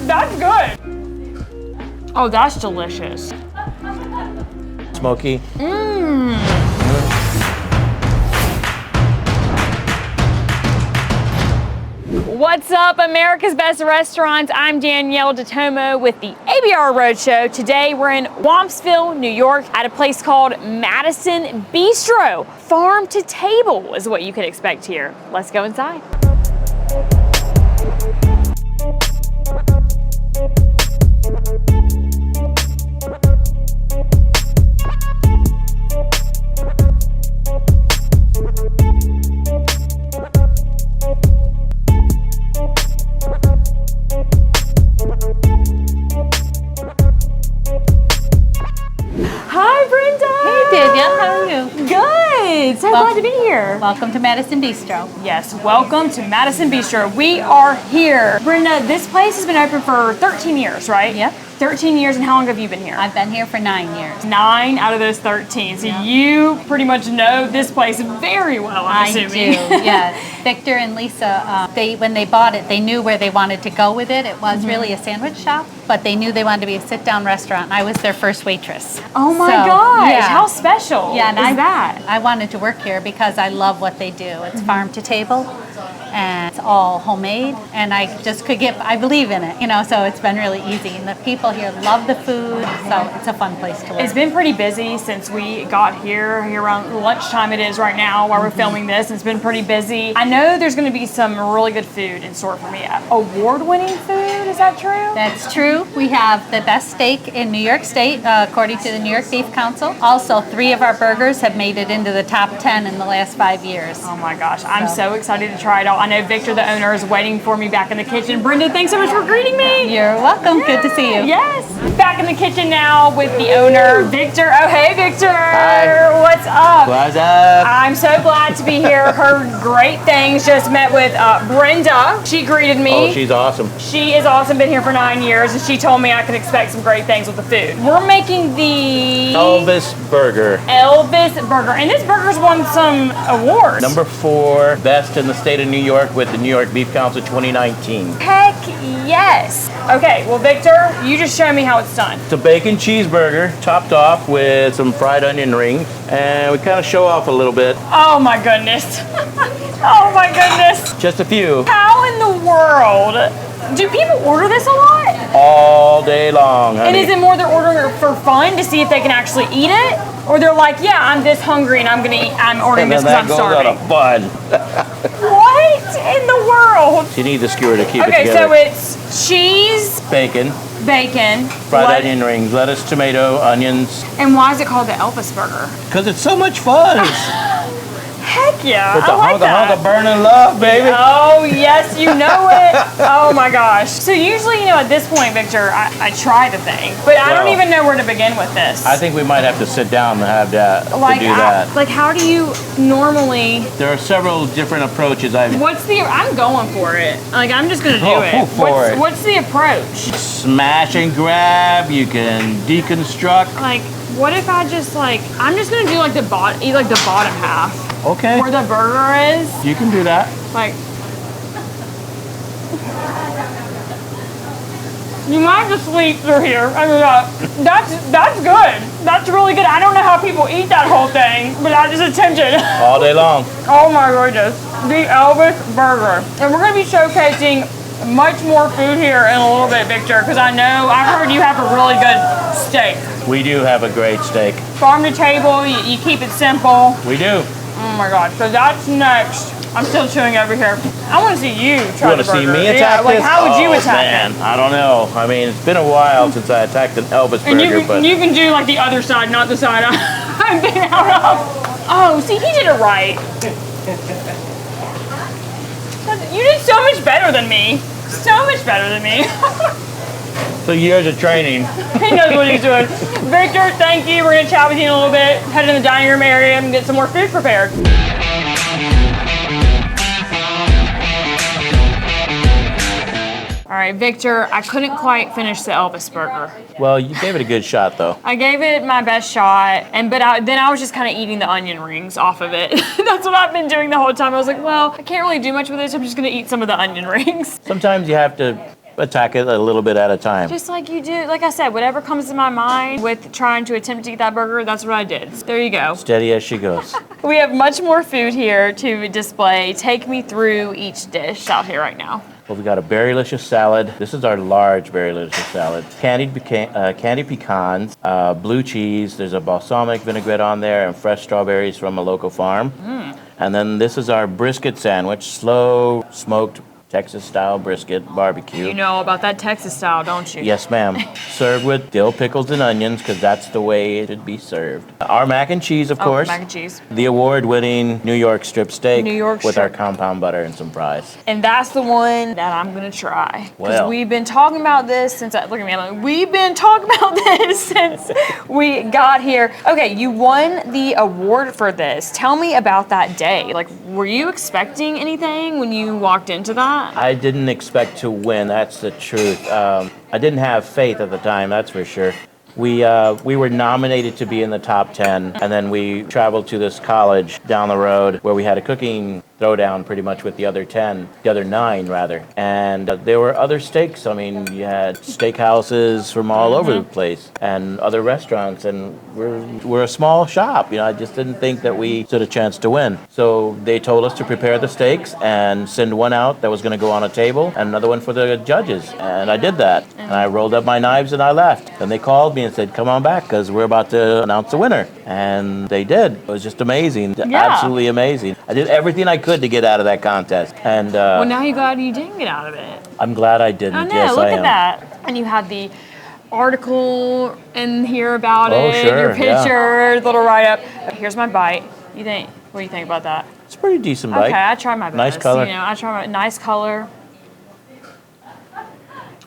That's good. Oh, that's delicious. Smoky. What's up, America's Best Restaurants? I'm Danyel Detomo with the ABR Roadshow. Today we're in Wampsville, New York at a place called Madison Bistro. Farm to table is what you can expect here. Let's go inside. Hi, Brenda. Hey, Danielle, how are you? Good. So glad to be here. Welcome to Madison Bistro. Yes, welcome to Madison Bistro. We are here. Brenda, this place has been open for 13 years, right? Yep. 13 years, and how long have you been here? I've been here for 9 years. 9 out of those 13. So you pretty much know this place very well, I'm assuming. I do, yeah. Victor and Lisa, when they bought it, they knew where they wanted to go with it. It was really a sandwich shop, but they knew they wanted to be a sit-down restaurant, and I was their first waitress. Oh my gosh, how special is that? I wanted to work here because I love what they do. It's farm to table, and it's all homemade, and I just I believe in it, so it's been really easy. And the people here love the food, so it's a fun place to work. It's been pretty busy since we got here around lunchtime it is right now while we're filming this. It's been pretty busy. I know there's going to be some really good food in store for me. Award-winning food, is that true? That's true. We have the best steak in New York State, according to the New York Beef Council. Also, 3 of our burgers have made it into the top 10 in the last 5 years. Oh my gosh, I'm so excited to try it all. I know Victor, the owner, is waiting for me back in the kitchen. Brenda, thanks so much for greeting me. You're welcome. Good to see you. Yes. Back in the kitchen now with the owner, Victor. Oh, hey, Victor. Hi. What's up? What's up? I'm so glad to be here. Heard great things. Just met with Brenda. She greeted me. Oh, she's awesome. She is awesome. Been here for 9 years, and she told me I could expect some great things with the food. We're making the Elvis Burger. Elvis Burger, and this burger's won some awards. Number 4, best in the state of New York with the New York Beef Council 2019. Heck yes. Okay, well, Victor, you just show me how it's done. It's a bacon cheeseburger topped off with some fried onion rings, and we kind of show off a little bit. Oh my goodness. Oh my goodness. Just a few. How in the world do people order this a lot? All day long, honey. And is it more they're ordering it for fun to see if they can actually eat it? Or they're like, yeah, I'm this hungry and I'm ordering this because I'm starving. And then that goes out of fun. What in the world? You need the skewer to keep it Okay, together. so it's cheese, Bacon, bacon, fried onion rings, lettuce, tomato, onions. And why is it called the Elvis Burger? Because it's so much fun. Heck yeah, With the I like that. hunk of burning love, baby. Oh, yes, you know it. Oh my gosh. So usually, at this point, Victor, I try the thing, but I don't even know where to begin with this. I think we might have to sit down and have that, to do that. How do you normally... There are several different approaches. I'm going for it. I'm just gonna do it. What's the approach? Smash and grab, you can deconstruct. What if I just I'm just gonna do eat the bottom half. Okay. Where the burger is. You can do that. You might have to sleep through here. That's good. That's really good. I don't know how people eat that whole thing, but I just attempted. All day long. Oh my goodness. The Elvis Burger. And we're gonna be showcasing much more food here in a little bit, Victor, because I've heard you have a really good steak. We do have a great steak. Farm to table, you keep it simple. We do. Oh my gosh, so that's next. I'm still chewing over here. I want to see you try the burger. You want to see me attack this? How would you attack it? I don't know. It's been a while since I attacked an Elvis Burger, but... you can do the other side, not the side I've been out of. Oh, see, he did it right. You did so much better than me. So much better than me. So years of training. He knows what he's doing. Victor, thank you. We're going to chat with you in a little bit. Head in the dining room area and get some more food prepared. All right, right, Victor, I couldn't quite finish the Elvis Burger. Well, you gave it a good shot, though. I gave it my best shot, then I was just kind of eating the onion rings off of it. That's what I've been doing the whole time. I was like, well, I can't really do much with this. I'm just going to eat some of the onion rings. Sometimes you have to attack it a little bit at a time. Just like you do. Like I said, whatever comes to my mind with trying to attempt to eat that burger, that's what I did. There you go. Steady as she goes. We have much more food here to display. Take me through each dish out here right now. Well, we got a berrylicious salad. This is our large berrylicious salad. Candied pecans, blue cheese. There's a balsamic vinaigrette on there and fresh strawberries from a local farm. And then this is our brisket sandwich, slow smoked Texas-style brisket barbecue. You know about that Texas style, don't you? Yes, ma'am. Served with dill pickles and onions, because that's the way it should be served. Our mac and cheese, of course. Mac and cheese. The award-winning New York strip steak New York with strip. our compound butter and some fries. And that's the one that I'm gonna try. Because Well. we've been talking about this since, look at me, I'm like, we've been talking about this since we got here. Okay, you won the award for this. Tell me about that day. Like, were you expecting anything when you walked into that? I didn't expect to win, that's the truth. I didn't have faith at the time, that's for sure. We were nominated to be in the top 10, and then we traveled to this college down the road where we had a cooking throwdown pretty much with the other 9 rather. And there were other steaks. I mean, you had steakhouses from all over the place and other restaurants, and we're a small shop. You know, I just didn't think that we stood a chance to win. So they told us to prepare the steaks and send one out that was going to go on a table and another one for the judges. And I did that. And I rolled up my knives and I left. And they called me and said, come on back because we're about to announce the winner. And they did. It was just amazing. Yeah. Absolutely amazing. I did everything I could to get out of that contest. And Well, now you're glad you didn't get out of it. I'm glad I didn't. I know, Yes, look I at am. that. And you had the article in here about Oh, it, sure, your yeah. picture, little write-up. Here's my bite. What do you think about that? It's a pretty decent bite. Okay, I try my best. Nice color. You know, I try my nice color.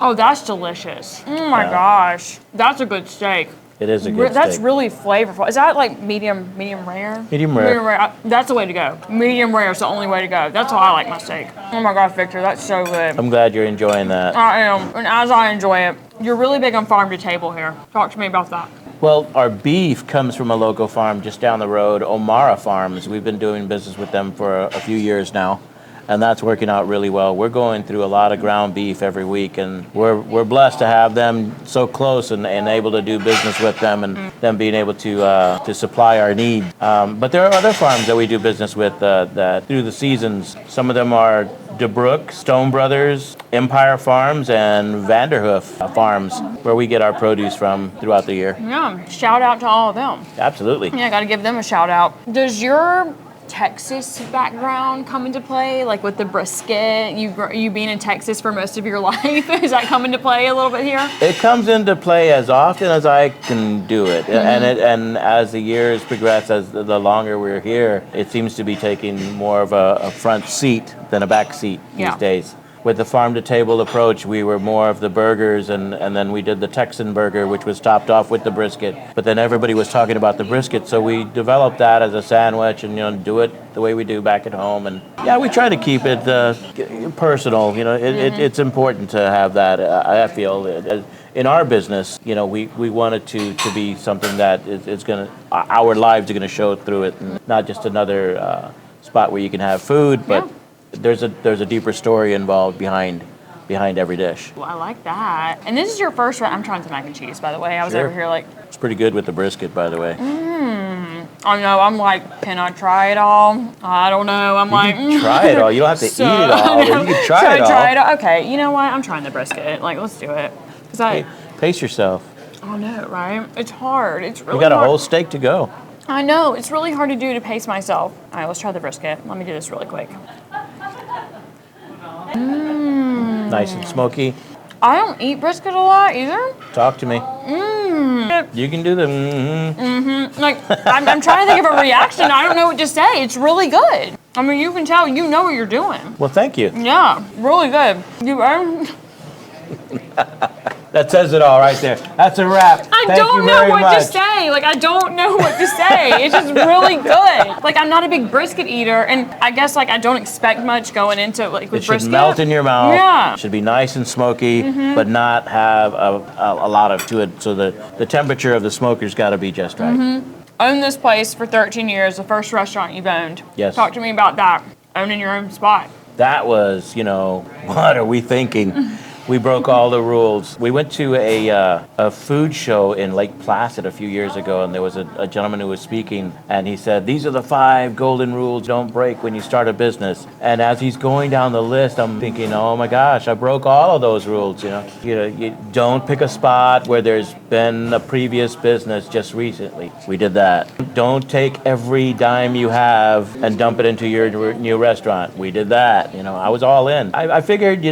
Oh, that's delicious. Oh my Yeah. gosh. That's a good steak. It is a good That's steak. really flavorful. Is that like medium rare? Medium rare. Medium rare. That's the way to go. Medium rare is the only way to go. That's how I like my steak. Oh my gosh, Victor, that's so good. I'm glad you're enjoying that. I am, and as I enjoy it, you're really big on farm to table here. Talk to me about that. Well, our beef comes from a local farm just down the road, O'Mara Farms. We've been doing business with them for a few years now, and that's working out really well. We're going through a lot of ground beef every week, and we're blessed to have them so close and able to do business with them and them being able to supply our need. But there are other farms that we do business with that through the seasons. Some of them are DeBrook, Stone Brothers, Empire Farms, and Vanderhoof Farms, where we get our produce from throughout the year. Yeah, shout out to all of them. Absolutely. Yeah, I gotta give them a shout out. Does your Texas background come into play, like with the brisket? You being in Texas for most of your life, is that come into play a little bit here? It comes into play as often as I can do it, and as the years progress, as the longer we're here, it seems to be taking more of a front seat than a back seat Yeah. these days. With the farm-to-table approach, we were more of the burgers, and then we did the Texan burger, which was topped off with the brisket. But then everybody was talking about the brisket, so we developed that as a sandwich and, do it the way we do back at home. And, yeah, we try to keep it personal. It's important to have that, I feel. In our business, we want it to be something that is going to, our lives are going to show through it, and not just another spot where you can have food, but... Yeah. There's a deeper story involved behind every dish. Well, I like that. And this is your first round. I'm trying some mac and cheese, by the way. I was Sure. over here like, It's pretty good with the brisket, by the way. I know, I'm like, can I try it all? I don't know. I'm like, Try it all. You don't have to So, eat it all, but you can try it all. Try it all. Okay, you know what? I'm trying the brisket. Like, let's do it. Cause Hey, pace yourself. I know, right? It's hard. It's really You got a hard. whole steak to go. I know. It's really hard to do to pace myself. All right, let's try the brisket. Let me do this really quick. Nice and smoky. I don't eat brisket a lot either. Talk to me. You can do the Like, I'm trying to think of a reaction. I don't know what to say. It's really good. I mean, you can tell you know what you're doing. Well, thank you. Yeah, really good. You earned. That says it all right there. That's a wrap. I Thank don't you know very what much. to say. Like, I don't know what to say. It's just really good. Like, I'm not a big brisket eater, and I guess, like, I don't expect much going into, like, with It brisket. should melt in your mouth. Yeah. It should be nice and smoky, but not have a lot of to it. So the temperature of the smoker's got to be just right. Owned this place for 13 years, the first restaurant you've owned. Yes. Talk to me about that, owning your own spot. That was, what are we thinking? We broke all the rules. We went to a food show in Lake Placid a few years ago, and there was a gentleman who was speaking, and he said, these are the 5 golden rules don't break when you start a business. And as he's going down the list, I'm thinking, oh my gosh, I broke all of those rules. You don't pick a spot where there's been a previous business just recently. We did that. Don't take every dime you have and dump it into your new restaurant. We did that. I was all in. I figured,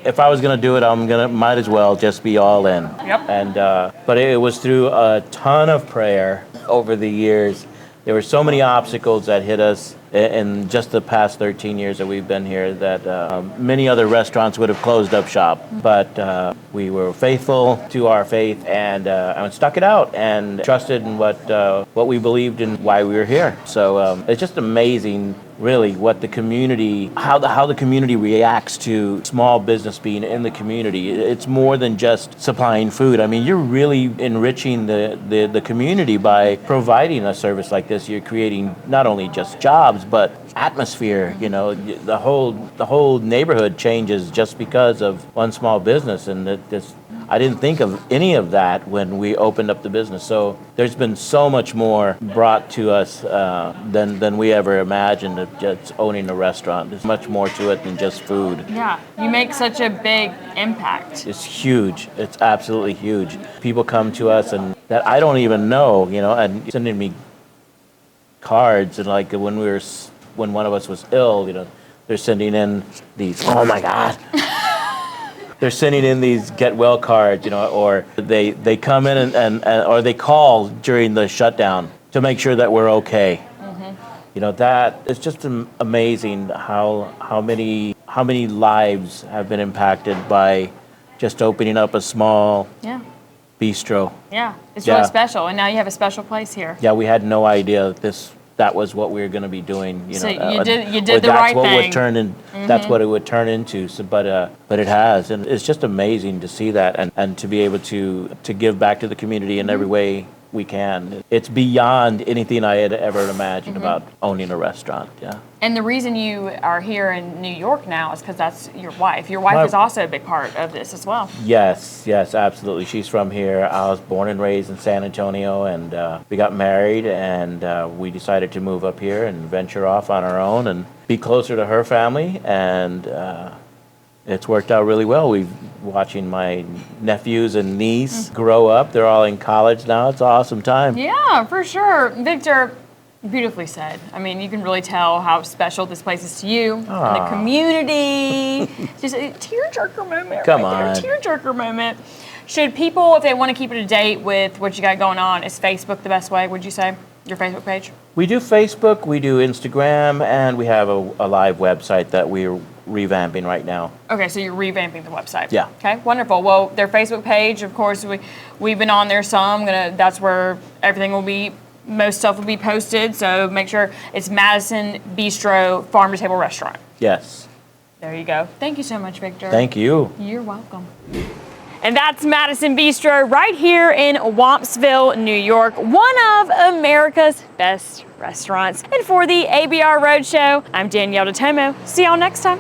if I was gonna do it, might as well just be all in. Yep. And but it was through a ton of prayer over the years. There were so many obstacles that hit us in just the past 13 years that we've been here that many other restaurants would have closed up shop. But we were faithful to our faith and stuck it out and trusted in what we believed in, why we were here. So it's just amazing, really, what the community, how the community reacts to small business being in the community. It's more than just supplying food. I mean, you're really enriching the community by providing a service like this. You're creating not only just jobs, but atmosphere. The whole neighborhood changes just because of one small business, and I didn't think of any of that when we opened up the business. So there's been so much more brought to us than we ever imagined of just owning a restaurant. There's much more to it than just food. Yeah, you make such a big impact. It's huge. It's absolutely huge. People come to us and that I don't even know, and sending me cards, and like when one of us was ill, they're sending in these, oh my God. They're sending in these get well cards, or they come in and or they call during the shutdown to make sure that we're okay. That it's just amazing how many lives have been impacted by just opening up a small bistro. Yeah, it's really special, and now you have a special place here. Yeah, we had no idea that was what we were going to be doing. So you did the right thing. That's what it would turn into. So, but it has, and it's just amazing to see that and to be able to give back to the community in every way we can. It's beyond anything I had ever imagined about owning a restaurant. Yeah. And the reason you are here in New York now is because that's your wife. Your wife is also a big part of this as well. Yes, absolutely. She's from here. I was born and raised in San Antonio, and we got married, and we decided to move up here and venture off on our own and be closer to her family, and it's worked out really well. We've watching my nephews and niece grow up. They're all in college now. It's an awesome time. Yeah, for sure. Victor, beautifully said. I mean, you can really tell how special this place is to you, and the community. Just a tearjerker moment. Come right on. there, tearjerker moment. Should people, if they want to keep it up to date with what you got going on, is Facebook the best way, would you say? Your Facebook page? We do Facebook, we do Instagram, and we have a live website that we're revamping right now. Okay, so you're revamping the website. Yeah. Okay, wonderful. Well, their Facebook page, of course, we've been on there some. That's where everything will be. Most stuff will be posted. So make sure it's Madison Bistro Farm to Table Restaurant. Yes. There you go. Thank you so much, Victor. Thank you. You're welcome. And that's Madison Bistro right here in Wampsville, New York, one of America's best restaurants. And for the ABR Roadshow, I'm Danyel Detomo. See y'all next time.